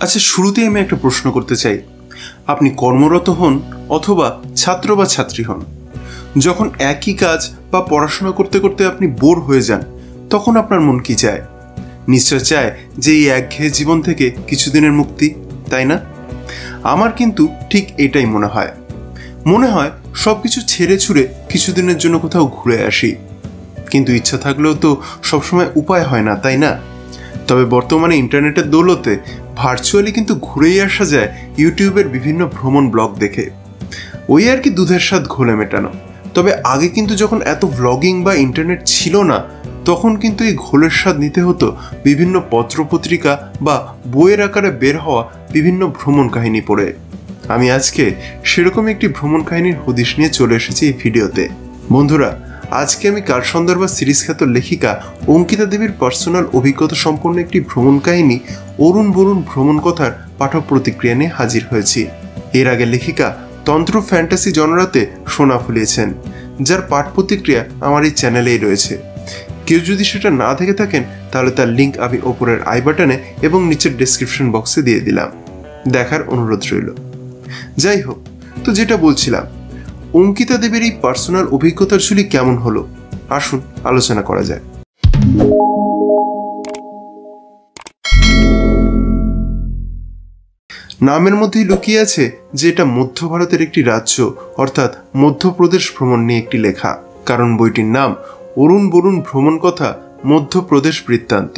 আচ্ছা, শুরুতেই আমি একটা প্রশ্ন করতে চাই। আপনি কর্মরত হন অথবা ছাত্র বা ছাত্রী হন, যখন একই কাজ বা পড়াশোনা করতে করতে আপনি বোর হয়ে যান, তখন আপনার মন কি চায়? নিশ্চয় চায় যে এই একঘেয়ে জীবন থেকে কিছুদিনের মুক্তি, তাই না? আমার কিন্তু ঠিক এটাই মনে হয় সব কিছু ছেড়ে ছুড়ে কিছুদিনের জন্য কোথাও ঘুরে আসি। কিন্তু ইচ্ছা থাকলেও তো সবসময় উপায় হয় না, তাই না? তবে বর্তমানে ইন্টারনেটের দৌলতে ভার্চুয়ালি কিন্তু ঘুরেই আসা যায় ইউটিউবের বিভিন্ন ভ্রমণ ব্লগ দেখে। ওই আর কি দুধের স্বাদ ঘোলে মেটানো। তবে আগে কিন্তু যখন এত ব্লগিং বা ইন্টারনেট ছিল না, তখন কিন্তু এই ঘোলের স্বাদ নিতে হতো বিভিন্ন পত্রপত্রিকা বা বইয়ের আকারে বের হওয়া বিভিন্ন ভ্রমণ কাহিনী পড়ে। আমি আজকে সেরকম একটি ভ্রমণ কাহিনীর হদিশ নিয়ে চলে এসেছি এই ভিডিওতে। বন্ধুরা, আজকে আমি কালসন্দর বা সিরিজ খ্যাত লেখিকা অঙ্কিতা দেবীর পার্সোনাল অভিজ্ঞতা সম্পন্ন একটি ভ্রমণ কাহিনী অরুণ বরুণ ভ্রমণ কথার পাঠক প্রতিক্রিয়া নিয়ে হাজির হয়েছি। এর আগে লেখিকা তন্ত্র ফ্যান্টাসি জনরাতে সোনা ফুলিয়েছেন, যার পাঠ প্রতিক্রিয়া আমার এই চ্যানেলেই রয়েছে। কেউ যদি সেটা না দেখে থাকেন তাহলে তার লিঙ্ক আমি ওপরের আই বাটনে এবং নিচের ডেসক্রিপশন বক্সে দিয়ে দিলাম, দেখার অনুরোধ রইল। যাই হোক, তো যেটা বলছিলাম, অঙ্কিতা দেবীর এই পার্সোনাল অভিজ্ঞতার ঝুলি কেমন হলো, আসুন আলোচনা করা যায়। নামের মধ্যেই লুকিয়ে আছে যে এটা মধ্য ভারতের একটি রাজ্য, অর্থাৎ মধ্যপ্রদেশ ভ্রমণ নিয়ে একটি লেখা। কারণ বইটির নাম অরুণ বরুণ ভ্রমণ কথা মধ্যপ্রদেশ বৃত্তান্ত।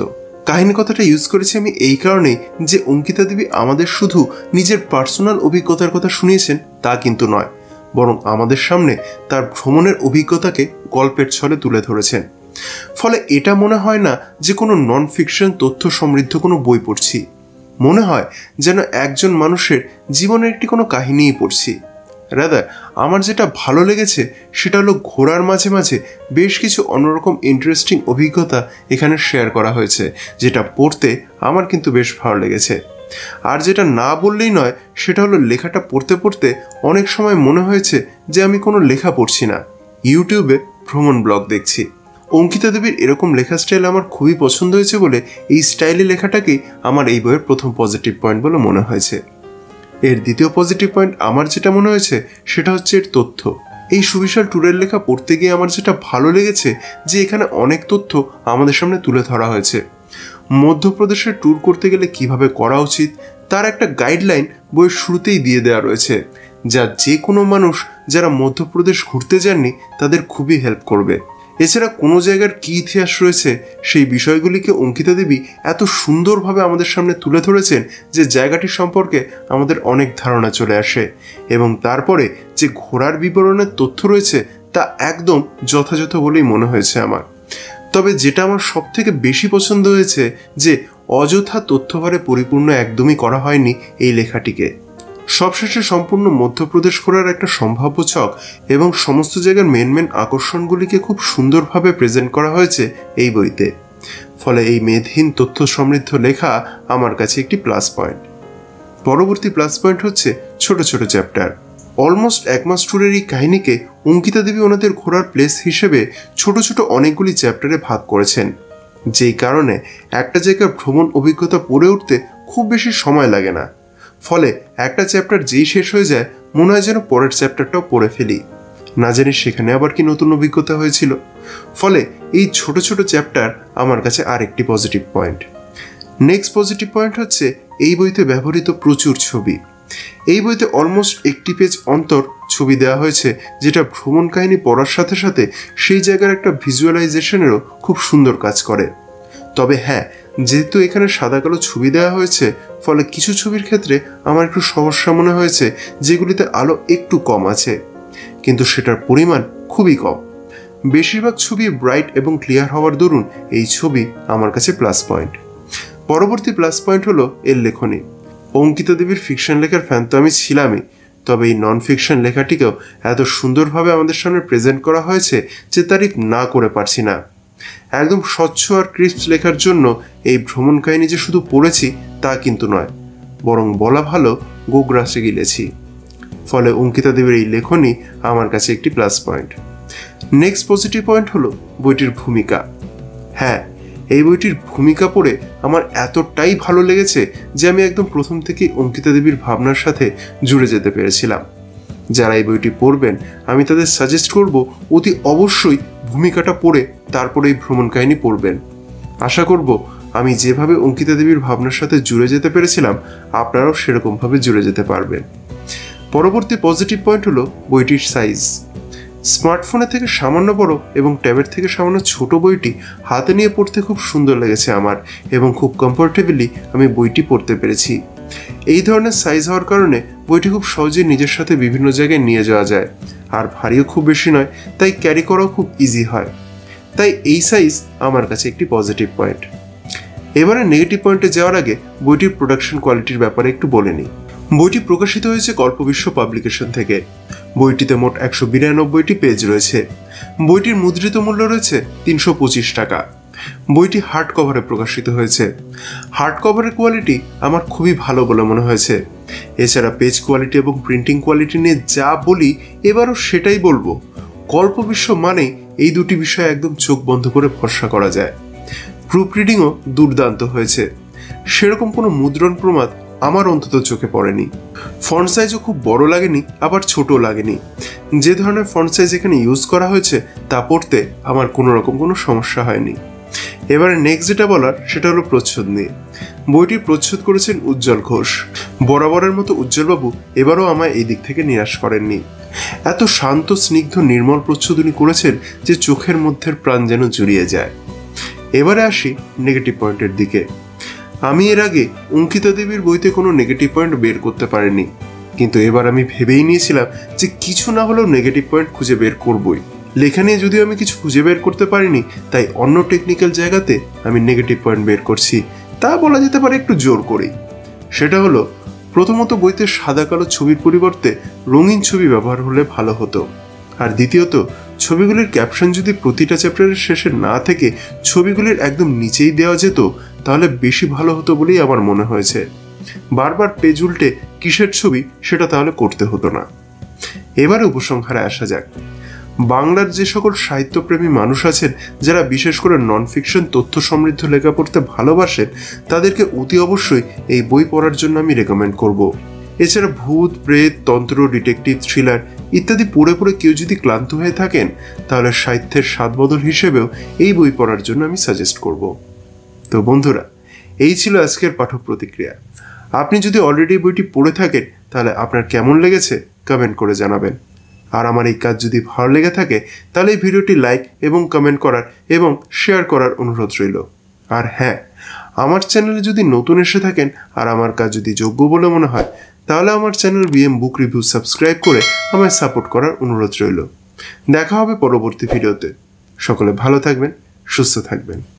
কাহিনী কথাটা ইউজ করেছি আমি এই কারণেই যে অঙ্কিতা দেবী আমাদের শুধু নিজের পার্সোনাল অভিজ্ঞতার কথা শুনিয়েছেন তা কিন্তু নয়, বরং আমাদের সামনে তার ভ্রমণের অভিজ্ঞতাকে গল্পের ছলে তুলে ধরেছেন। ফলে এটা মনে হয় না যে কোনো নন ফিকশন তথ্য সমৃদ্ধ কোনো বই পড়ছি, মনে হয় যেন একজন মানুষের জীবনের একটি কোনো কাহিনীই পড়ছি। রাদার আমার যেটা ভালো লেগেছে সেটা হলো ঘোরার মাঝে মাঝে বেশ কিছু অন্যরকম ইন্টারেস্টিং অভিজ্ঞতা এখানে শেয়ার করা হয়েছে, যেটা পড়তে আমার কিন্তু বেশ ভালো লেগেছে। আর যেটা না বললেই নয় সেটা হলো লেখাটা পড়তে পড়তে অনেক সময় মনে হয়েছে যে আমি কোনো লেখা পড়ছি না, ইউটিউবে ভ্রমণ ব্লগ দেখছি। অঙ্কিতা দেবীর এরকম লেখা স্টাইল আমার খুবই পছন্দ হয়েছে বলে এই স্টাইলে লেখাটাকেই আমার এই বইয়ের প্রথম পজিটিভ পয়েন্ট বলে মনে হয়েছে। এর দ্বিতীয় পজিটিভ পয়েন্ট আমার যেটা মনে হয়েছে সেটা হচ্ছে এর তথ্য। এই সুবিশাল ট্যুরের লেখা পড়তে গিয়ে আমার যেটা ভালো লেগেছে যে এখানে অনেক তথ্য আমাদের সামনে তুলে ধরা হয়েছে। মধ্যপ্রদেশের ট্যুর করতে গেলে কিভাবে করা উচিত তার একটা গাইডলাইন বইয়ের শুরুতেই দিয়ে দেওয়া রয়েছে, যা যে কোনো মানুষ যারা মধ্যপ্রদেশ ঘুরতে যাননি তাদের খুবই হেল্প করবে। এছাড়া কোনো জায়গার কী ইতিহাস রয়েছে সেই বিষয়গুলিকে অঙ্কিতা দেবী এত সুন্দরভাবে আমাদের সামনে তুলে ধরেছেন যে জায়গাটির সম্পর্কে আমাদের অনেক ধারণা চলে আসে, এবং তারপরে যে ঘোরার বিবরণের তথ্য রয়েছে তা একদম যথাযথ বলেই মনে হয়েছে আমার। তবে যেটা আমার সব থেকে বেশি পছন্দ হয়েছে যে অযথা তথ্যভারে পরিপূর্ণ একদমই করা হয়নি এই লেখাটিকে। সবশেষে সম্পূর্ণ মধ্যপ্রদেশ ঘোরার একটা সম্ভাব্য ছক এবং সমস্ত জায়গার মেন আকর্ষণগুলিকে খুব সুন্দরভাবে প্রেজেন্ট করা হয়েছে এই বইতে। ফলে এই মেদহীন তথ্য সমৃদ্ধ লেখা আমার কাছে একটি প্লাস পয়েন্ট। পরবর্তী প্লাস পয়েন্ট হচ্ছে ছোট ছোট চ্যাপ্টার। অলমোস্ট এক মাস ট্যুরের এই কাহিনীকে অঙ্কিতা দেবী ওনাদের ঘোরার প্লেস হিসেবে ছোট ছোট অনেকগুলি চ্যাপ্টারে ভাগ করেছেন, যেই কারণে একটা জায়গার ভ্রমণ অভিজ্ঞতা পড়ে উঠতে খুব বেশি সময় লাগে না। ফলে একটা চ্যাপ্টার যেই শেষ হয়ে যায় মনে হয় যেন পরের চ্যাপ্টারটাও পড়ে ফেলি, না জানি সেখানে আবার কি নতুন অভিজ্ঞতা হয়েছিল। ফলে এই ছোট ছোট চ্যাপ্টার আমার কাছে আরেকটি positive point. Next positive point হচ্ছে এই বইতে ব্যবহৃত প্রচুর ছবি। এই বইতে অলমোস্ট 1 পেজ অন্তর ছবি দেওয়া হয়েছে, যেটা ভ্রমণ কাহিনী পড়ার সাথে সাথে সেই জায়গার একটা ভিজুয়ালাইজেশনেরও খুব সুন্দর কাজ করে। তবে হ্যাঁ, যেহেতু এখানে সাদা কালো ছবি দেওয়া হয়েছে ফলে কিছু ছবির ক্ষেত্রে আমার একটু সমস্যা মনে হয়েছে, যেগুলিতে আলো একটু কম আছে, কিন্তু সেটার পরিমাণ খুবই কম। বেশিরভাগ ছবি ব্রাইট এবং ক্লিয়ার হওয়ার দরুন এই ছবি আমার কাছে প্লাস পয়েন্ট। পরবর্তী প্লাস পয়েন্ট হলো এর লেখনী। অঙ্কিতা দেবীর ফিকশন লেখার ফ্যান তো আমি ছিলামই, তবে এই নন ফিকশন লেখাটিকেও এত সুন্দরভাবে আমাদের সামনে প্রেজেন্ট করা হয়েছে যে তারিফ না করে পারছি না। একদম স্বচ্ছ আর ক্রিস্প লেখার জন্য এই ভ্রমণ কাহিনী যে শুধু পড়েছি তা কিন্তু নয়, বরং বলা ভালো গোগ্রাসে গিলেছি। ফলে অঙ্কিতা দেবীর এই লেখনী আমার কাছে একটি plus point. Next positive point হলো বইটির ভূমিকা। হ্যাঁ, এই বইটির ভূমিকা পড়ে আমার এতটাই ভালো লেগেছে যে আমি একদম প্রথম থেকেই অঙ্কিতা দেবীর ভাবনার সাথে জুড়ে যেতে পেরেছিলাম। যারা এই বইটি পড়বেন আমি তাদের সাজেস্ট করব অতি অবশ্যই ভূমিকাটা পড়ে তারপরে এই ভ্রমণ কাহিনী পড়বেন। আশা করব আমি যেভাবে অঙ্কিতা দেবীর ভাবনার সাথে জুড়ে যেতে পেরেছিলাম আপনারাও সেরকমভাবে জুড়ে যেতে পারবেন। পরবর্তী পজিটিভ পয়েন্ট হলো বইটির সাইজ। স্মার্টফোনের থেকে সামান্য বড় এবং ট্যাবের থেকে সামান্য ছোট বইটি হাতে নিয়ে পড়তে খুব সুন্দর লেগেছে আমার, এবং খুব কমফোর্টেবলি আমি বইটি পড়তে পেরেছি। এই ধরনের সাইজ হওয়ার কারণে বইটি খুব সহজেই নিজের সাথে বিভিন্ন জায়গায় নিয়ে যাওয়া যায়, আর ভারীও খুব বেশি নয়, তাই ক্যারি করাও খুব ইজি হয়। তাই এই সাইজ আমার কাছে একটি পজিটিভ পয়েন্ট। এবারে নেগেটিভ পয়েন্টে যাওয়ার আগে বইটির প্রোডাকশন কোয়ালিটির ব্যাপারে একটু বলে নিই। বইটি প্রকাশিত হয়েছে কল্পবিশ্ব পাবলিকেশন থেকে। বইটিতে মোট 192টি পেজ রয়েছে। বইটির মুদ্রিত মূল্য রয়েছে 325 টাকা। বইটি হার্ড কভারে প্রকাশিত হয়েছে। হার্ড কভারের কোয়ালিটি আমার খুবই ভালো বলে মনে হয়েছে। এছাড়া পেজ কোয়ালিটি এবং প্রিন্টিং কোয়ালিটি নিয়ে যা বলি এবারও সেটাই বলবো। কল্পবিশ্ব মানেই এই দুটি বিষয় একদম চোখ বন্ধ করে ভরসা করা যায়। প্রুফ রিডিংও দুর্দান্ত হয়েছে। সেরকম কোনো মুদ্রণ প্রমাদ আমার অন্তত চোখে পড়েনি। ফন্ট সাইজও খুব বড় লাগেনি, আবার ছোট লাগেনি। যে ধরনের ফন্ট সাইজ এখানে ইউজ করা হয়েছে তা পড়তে আমার কোনো রকম কোনো সমস্যা হয়নি। এবারে নেক্সট যেটা বলার সেটা হলো প্রচ্ছদ নিয়ে। বইটির প্রচ্ছদ করেছেন উজ্জ্বল ঘোষ। বরাবরের মতো উজ্জ্বলবাবু এবারও আমায় এই দিক থেকে নিরাশ করেননি। এত শান্ত স্নিগ্ধ নির্মল প্রচ্ছদ উনি করেছেন যে চোখের মধ্যের প্রাণ যেন জুড়িয়ে যায়। এবারে আসি নেগেটিভ পয়েন্টের দিকে। আমি এর আগে অঙ্কিতা দেবীর বইতে কোনো নেগেটিভ পয়েন্ট বের করতে পারিনি, কিন্তু এবার আমি ভেবেই নিয়েছিলাম যে কিছু না হলেও নেগেটিভ পয়েন্ট খুঁজে বের করবই। লেখা নিয়ে যদিও আমি কিছু খুঁজে বের করতে পারিনি, তাই অন্য টেকনিক্যাল জায়গাতে আমি নেগেটিভ পয়েন্ট বের করছি। তা বলা যেতে পারে একটু জোর করেই। সেটা হলো, প্রথমত বইতে সাদা কালো ছবির পরিবর্তে রঙিন ছবি ব্যবহার হলে ভালো হতো। আর দ্বিতীয়ত, ছবিগুলির ক্যাপশন যদি প্রতিটা চ্যাপ্টারের শেষে না থেকে ছবিগুলির একদম নিচেই দেওয়া যেত তাহলে বেশি ভালো হতো বলেই আমার মনে হয়েছে। বারবার পেজ উল্টে কিসের ছবি সেটা তাহলে করতে হতো না। এবারে উপসংহারে আসা যাক। বাংলার যে সকল সাহিত্যপ্রেমী মানুষ আছেন যারা বিশেষ করে নন ফিকশন তথ্য সমৃদ্ধ লেখা পড়তে ভালোবাসেন তাদেরকে অতি অবশ্যই এই বই পড়ার জন্য আমি রেকমেন্ড করব। এছাড়া ভূত, প্রেত, তন্ত্র, ডিটেকটিভ, থ্রিলার ইত্যাদি পড়ে পড়ে কেউ যদি ক্লান্ত হয়ে থাকেন তাহলে সাহিত্যের স্বাদবদল হিসেবেও এই বই পড়ার জন্য আমি সাজেস্ট করব। তো বন্ধুরা, এই ছিল আজকের পাঠক প্রতিক্রিয়া। আপনি যদি অলরেডি বইটি পড়ে থাকেন তাহলে আপনার কেমন লেগেছে কমেন্ট করে জানাবেন। আর আমার এই কাজ যদি ভালো লেগে থাকে তাহলে এই ভিডিওটি লাইক এবং কমেন্ট করার এবং শেয়ার করার অনুরোধ রইল। আর হ্যাঁ, আমার চ্যানেলে যদি নতুন এসে থাকেন আর আমার কাজ যদি যোগ্য বলে মনে হয় তাহলে আমার চ্যানেল বিএম বুক রিভিউ সাবস্ক্রাইব করে আমায় সাপোর্ট করার অনুরোধ রইল। দেখা হবে পরবর্তী ভিডিওতে। সকলে ভালো থাকবেন, সুস্থ থাকবেন।